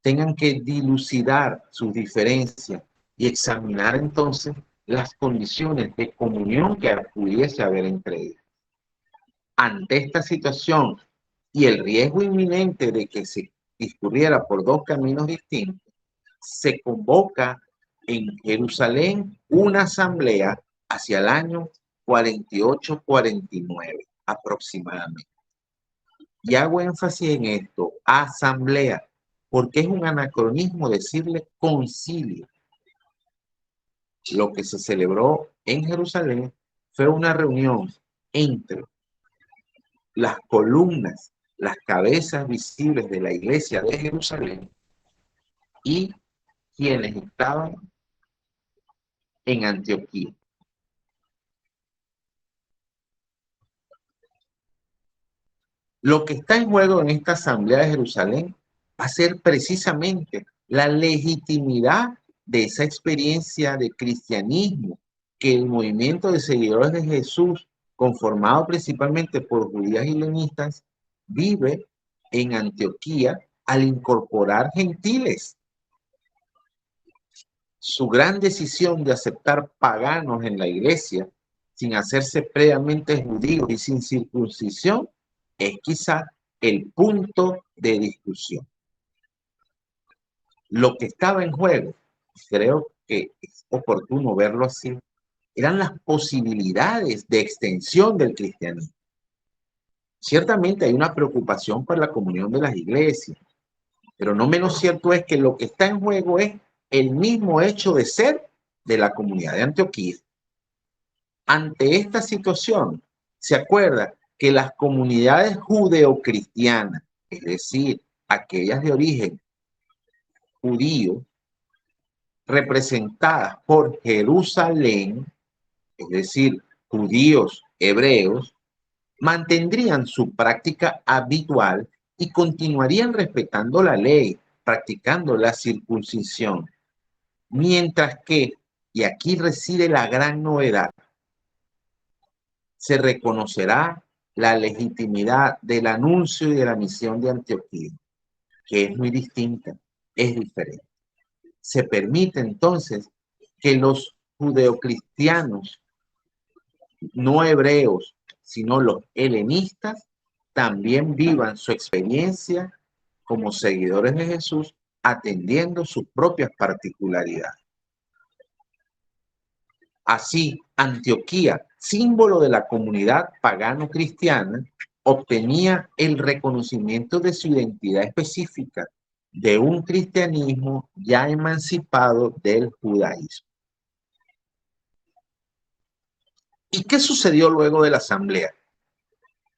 tengan que dilucidar sus diferencias y examinar entonces las condiciones de comunión que pudiese haber entre ellos. Ante esta situación y el riesgo inminente de que se discurriera por dos caminos distintos, se convoca en Jerusalén una asamblea hacia el año 48-49 aproximadamente. Y hago énfasis en esto, asamblea, porque es un anacronismo decirle concilio. Lo que se celebró en Jerusalén fue una reunión entre las columnas, las cabezas visibles de la iglesia de Jerusalén y quienes estaban en Antioquía. Lo que está en juego en esta asamblea de Jerusalén va a ser precisamente la legitimidad de esa experiencia de cristianismo que el movimiento de seguidores de Jesús, conformado principalmente por judías y helenistas, vive en Antioquía al incorporar gentiles. Su gran decisión de aceptar paganos en la iglesia, sin hacerse previamente judíos y sin circuncisión, es quizá el punto de discusión. Lo que estaba en juego, creo que es oportuno verlo así, eran las posibilidades de extensión del cristianismo. Ciertamente hay una preocupación por la comunión de las iglesias, pero no menos cierto es que lo que está en juego es el mismo hecho de ser de la comunidad de Antioquía. Ante esta situación, se acuerda que las comunidades judeocristianas, es decir, aquellas de origen judío, representadas por Jerusalén, es decir, judíos hebreos, mantendrían su práctica habitual y continuarían respetando la ley, practicando la circuncisión. Mientras que, y aquí reside la gran novedad, se reconocerá la legitimidad del anuncio y de la misión de Antioquía, que es muy distinta, es diferente. Se permite entonces que los judeocristianos no hebreos sino los helenistas también vivan su experiencia como seguidores de Jesús, atendiendo sus propias particularidades. Así, Antioquía, símbolo de la comunidad pagano-cristiana, obtenía el reconocimiento de su identidad específica de un cristianismo ya emancipado del judaísmo. ¿Y qué sucedió luego de la asamblea?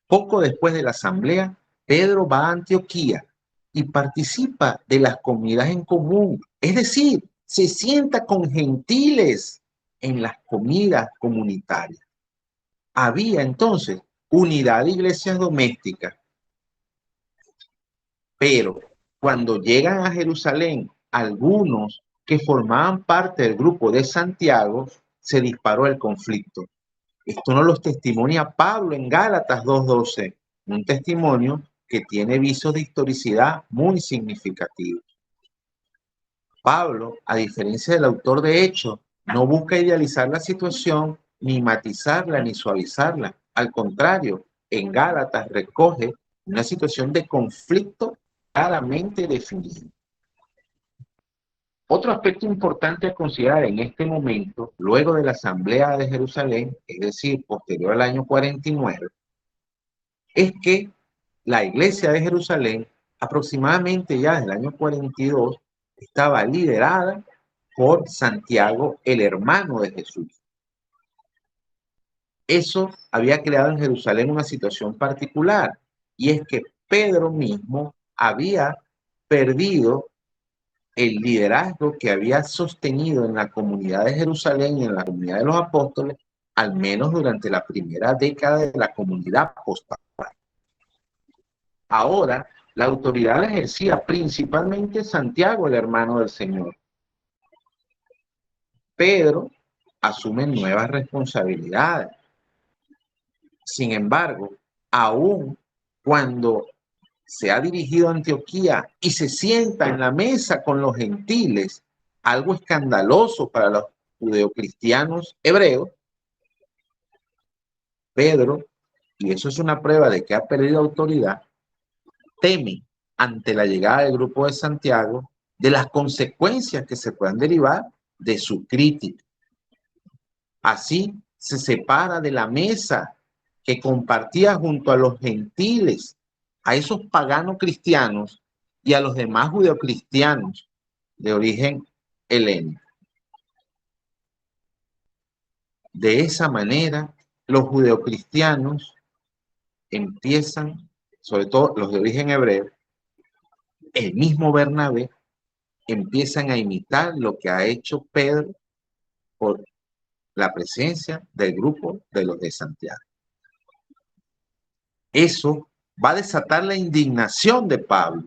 Poco después de la asamblea, Pedro va a Antioquía y participa de las comidas en común, es decir, se sienta con gentiles en las comidas comunitarias. Había entonces unidad de iglesias domésticas, pero cuando llegan a Jerusalén, algunos que formaban parte del grupo de Santiago, se disparó el conflicto. Esto nos lo testimonia Pablo en Gálatas 2:12, un testimonio que tiene visos de historicidad muy significativos. Pablo, a diferencia del autor de Hechos, no busca idealizar la situación, ni matizarla, ni suavizarla. Al contrario, en Gálatas recoge una situación de conflicto claramente definida. Otro aspecto importante a considerar en este momento, luego de la Asamblea de Jerusalén, es decir, posterior al año 49, es que la iglesia de Jerusalén, aproximadamente ya desde el año 42, estaba liderada por Santiago, el hermano de Jesús. Eso había creado en Jerusalén una situación particular, y es que Pedro mismo había perdido el liderazgo que había sostenido en la comunidad de Jerusalén y en la comunidad de los apóstoles, al menos durante la primera década de la comunidad apostólica. Ahora, la autoridad la ejercía principalmente Santiago, el hermano del Señor. Pedro asume nuevas responsabilidades. Sin embargo, aún cuando se ha dirigido a Antioquía y se sienta en la mesa con los gentiles, algo escandaloso para los judeocristianos hebreos, Pedro, y eso es una prueba de que ha perdido autoridad, teme ante la llegada del grupo de Santiago de las consecuencias que se puedan derivar de su crítica. Así se separa de la mesa que compartía junto a los gentiles, a esos paganos cristianos y a los demás judeocristianos de origen helénico. De esa manera, los judeocristianos empiezan, sobre todo los de origen hebreo, el mismo Bernabé, empiezan a imitar lo que ha hecho Pedro por la presencia del grupo de los de Santiago. Eso va a desatar la indignación de Pablo.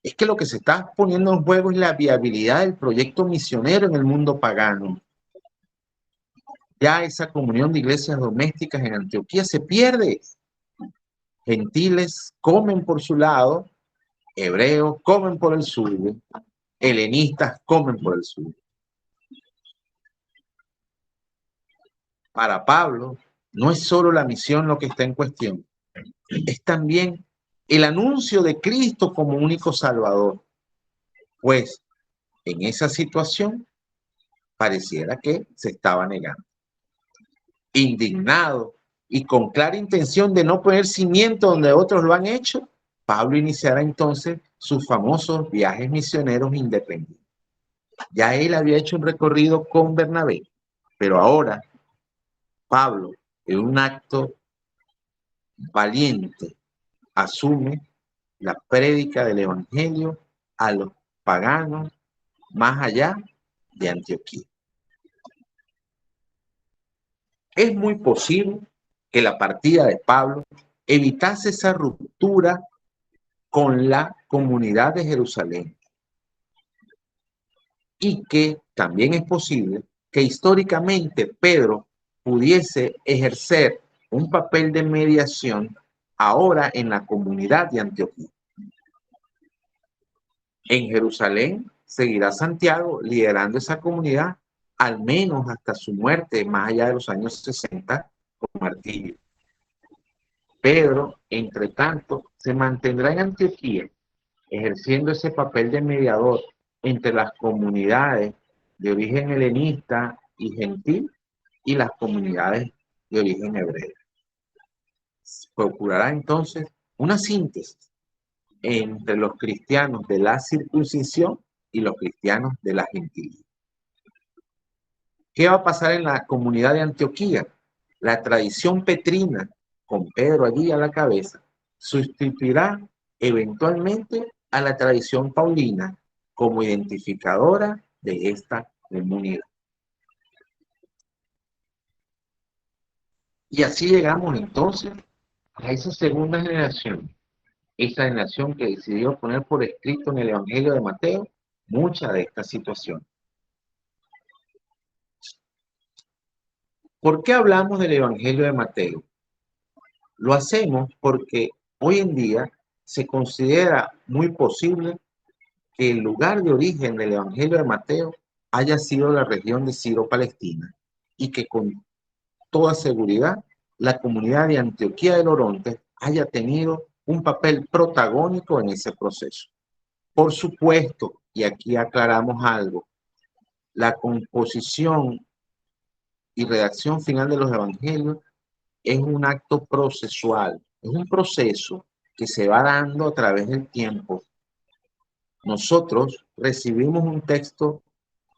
Es que lo que se está poniendo en juego es la viabilidad del proyecto misionero en el mundo pagano. Ya esa comunión de iglesias domésticas en Antioquía se pierde. Gentiles comen por su lado, hebreos comen por el suyo, helenistas comen por el suyo. Para Pablo, no es solo la misión lo que está en cuestión, es también el anuncio de Cristo como único Salvador. Pues en esa situación pareciera que se estaba negando. Indignado y con clara intención de no poner cimiento donde otros lo han hecho, Pablo iniciará entonces sus famosos viajes misioneros independientes. Ya él había hecho un recorrido con Bernabé, pero ahora Pablo, en un acto valiente, asume la prédica del evangelio a los paganos más allá de Antioquía. Es muy posible que la partida de Pablo evitase esa ruptura con la comunidad de Jerusalén, y que también es posible que históricamente Pedro pudiese ejercer un papel de mediación ahora en la comunidad de Antioquía. En Jerusalén seguirá Santiago liderando esa comunidad al menos hasta su muerte más allá de los años 60, con martillo. Pedro, entre tanto, se mantendrá en Antioquía, ejerciendo ese papel de mediador entre las comunidades de origen helenista y gentil y las comunidades de origen hebreo. Procurará entonces una síntesis entre los cristianos de la circuncisión y los cristianos de la gentilidad. ¿Qué va a pasar en la comunidad de Antioquía? La tradición petrina, con Pedro allí a la cabeza, sustituirá eventualmente a la tradición paulina como identificadora de esta comunidad. Y así llegamos entonces a esa segunda generación, esa generación que decidió poner por escrito en el Evangelio de Mateo muchas de estas situaciones. ¿Por qué hablamos del Evangelio de Mateo? Lo hacemos porque hoy en día se considera muy posible que el lugar de origen del Evangelio de Mateo haya sido la región de Ciro-Palestina y que con toda seguridad la comunidad de Antioquía del Orontes haya tenido un papel protagónico en ese proceso. Por supuesto, y aquí aclaramos algo, la composición y redacción final de los evangelios es un acto procesual, es un proceso que se va dando a través del tiempo. Nosotros recibimos un texto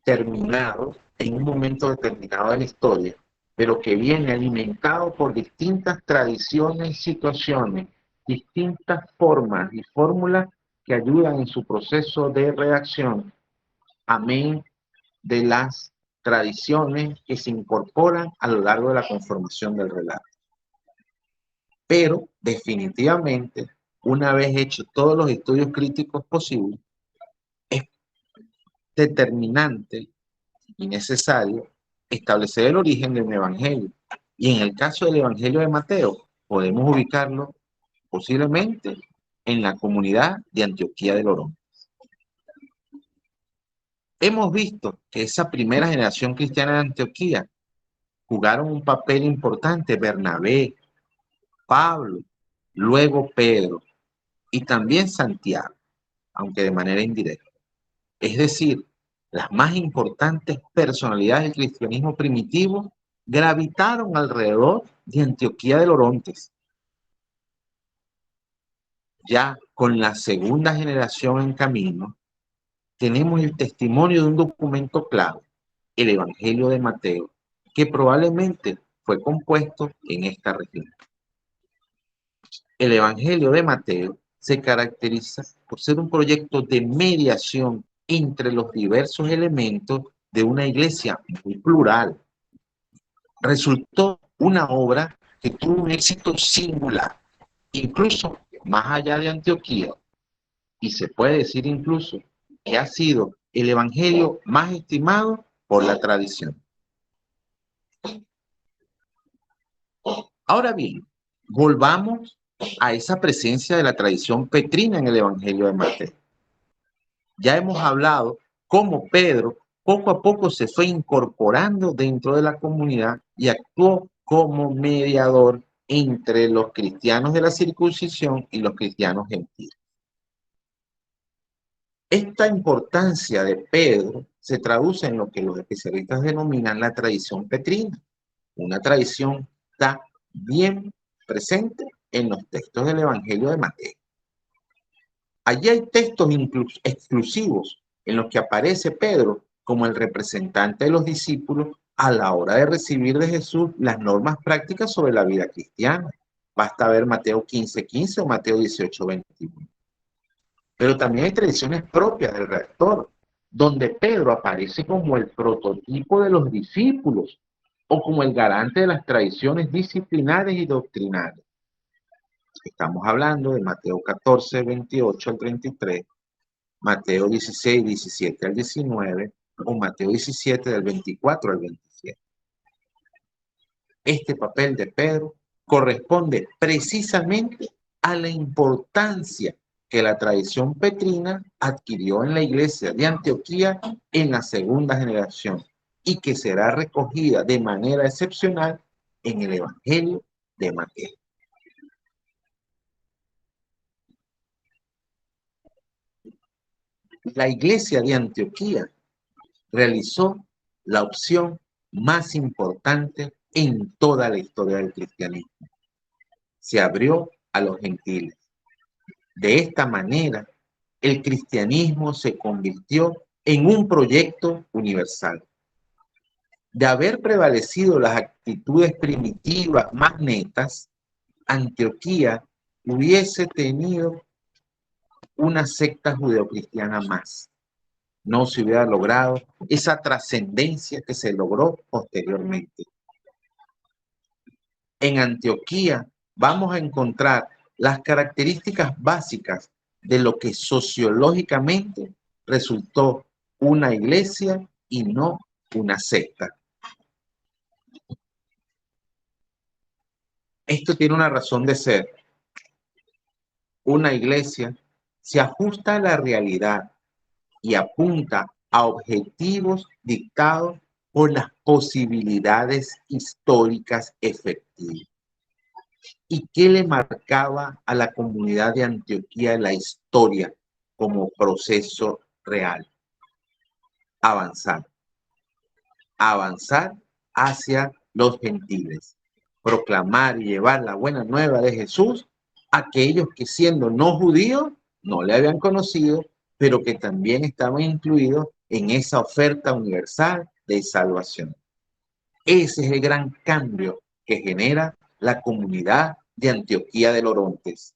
terminado en un momento determinado de la historia, pero que viene alimentado por distintas tradiciones y situaciones, distintas formas y fórmulas que ayudan en su proceso de redacción, amén de las tradiciones que se incorporan a lo largo de la conformación del relato. Pero definitivamente, una vez hechos todos los estudios críticos posibles, es determinante y necesario establecer el origen de un evangelio. Y en el caso del Evangelio de Mateo, podemos ubicarlo posiblemente en la comunidad de Antioquía del Orón. Hemos visto que esa primera generación cristiana de Antioquía jugaron un papel importante Bernabé, Pablo, luego Pedro y también Santiago, aunque de manera indirecta. Es decir, las más importantes personalidades del cristianismo primitivo gravitaron alrededor de Antioquía del Orontes. Ya con la segunda generación en camino, tenemos el testimonio de un documento clave, el Evangelio de Mateo, que probablemente fue compuesto en esta región. El Evangelio de Mateo se caracteriza por ser un proyecto de mediación entre los diversos elementos de una iglesia muy plural. Resultó una obra que tuvo un éxito singular, incluso más allá de Antioquía, y se puede decir incluso que ha sido el evangelio más estimado por la tradición. Ahora bien, volvamos a esa presencia de la tradición petrina en el Evangelio de Mateo. Ya hemos hablado cómo Pedro poco a poco se fue incorporando dentro de la comunidad y actuó como mediador entre los cristianos de la circuncisión y los cristianos gentiles. Esta importancia de Pedro se traduce en lo que los especialistas denominan la tradición petrina, una tradición que está bien presente en los textos del Evangelio de Mateo. Allí hay textos exclusivos en los que aparece Pedro como el representante de los discípulos a la hora de recibir de Jesús las normas prácticas sobre la vida cristiana. Basta ver Mateo 15:15 o Mateo 18:21. Pero también hay tradiciones propias del redactor, donde Pedro aparece como el prototipo de los discípulos o como el garante de las tradiciones disciplinares y doctrinales. Estamos hablando de Mateo 14, 28 al 33, Mateo 16, 17 al 19 o Mateo 17 del 24 al 27. Este papel de Pedro corresponde precisamente a la importancia que la tradición petrina adquirió en la iglesia de Antioquía en la segunda generación y que será recogida de manera excepcional en el Evangelio de Mateo. La iglesia de Antioquía realizó la opción más importante en toda la historia del cristianismo. Se abrió a los gentiles. De esta manera, el cristianismo se convirtió en un proyecto universal. De haber prevalecido las actitudes primitivas más netas, Antioquía hubiese tenido una secta judeocristiana más. No se hubiera logrado esa trascendencia que se logró posteriormente. En Antioquía vamos a encontrar las características básicas de lo que sociológicamente resultó una iglesia y no una secta. Esto tiene una razón de ser. Una iglesia se ajusta a la realidad y apunta a objetivos dictados por las posibilidades históricas efectivas. ¿Y qué le marcaba a la comunidad de Antioquía la historia como proceso real? Avanzar. Avanzar hacia los gentiles. Proclamar y llevar la buena nueva de Jesús a aquellos que siendo no judíos no le habían conocido, pero que también estaban incluidos en esa oferta universal de salvación. Ese es el gran cambio que genera la comunidad de Antioquía de Orontes.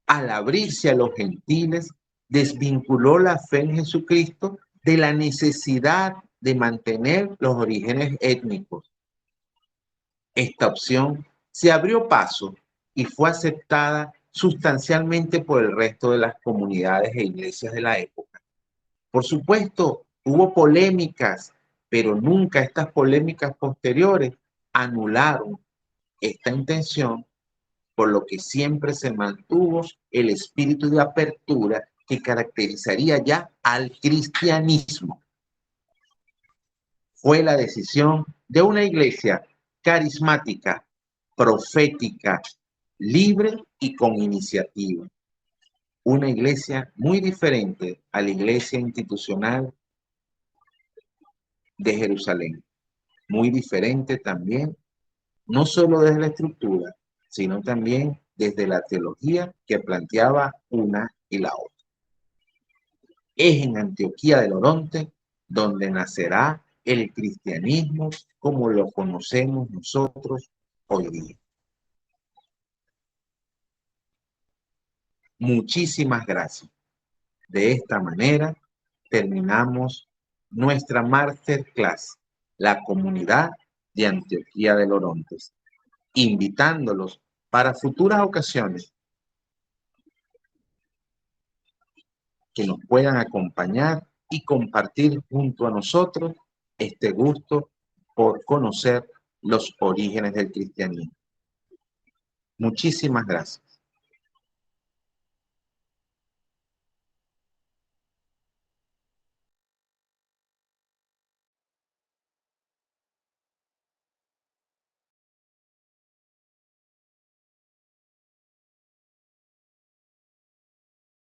Al abrirse a los gentiles, desvinculó la fe en Jesucristo de la necesidad de mantener los orígenes étnicos. Esta opción se abrió paso y fue aceptada sustancialmente por el resto de las comunidades e iglesias de la época. Por supuesto, hubo polémicas, pero nunca estas polémicas posteriores anularon esta intención, por lo que siempre se mantuvo el espíritu de apertura que caracterizaría ya al cristianismo. Fue la decisión de una iglesia carismática, profética, libre y con iniciativa. Una iglesia muy diferente a la iglesia institucional de Jerusalén. Muy diferente también, no solo desde la estructura, sino también desde la teología que planteaba una y la otra. Es en Antioquía del Oronte donde nacerá el cristianismo como lo conocemos nosotros hoy día. Muchísimas gracias. De esta manera terminamos nuestra masterclass, la comunidad de Antioquía del Orontes, invitándolos para futuras ocasiones que nos puedan acompañar y compartir junto a nosotros este gusto por conocer los orígenes del cristianismo. Muchísimas gracias.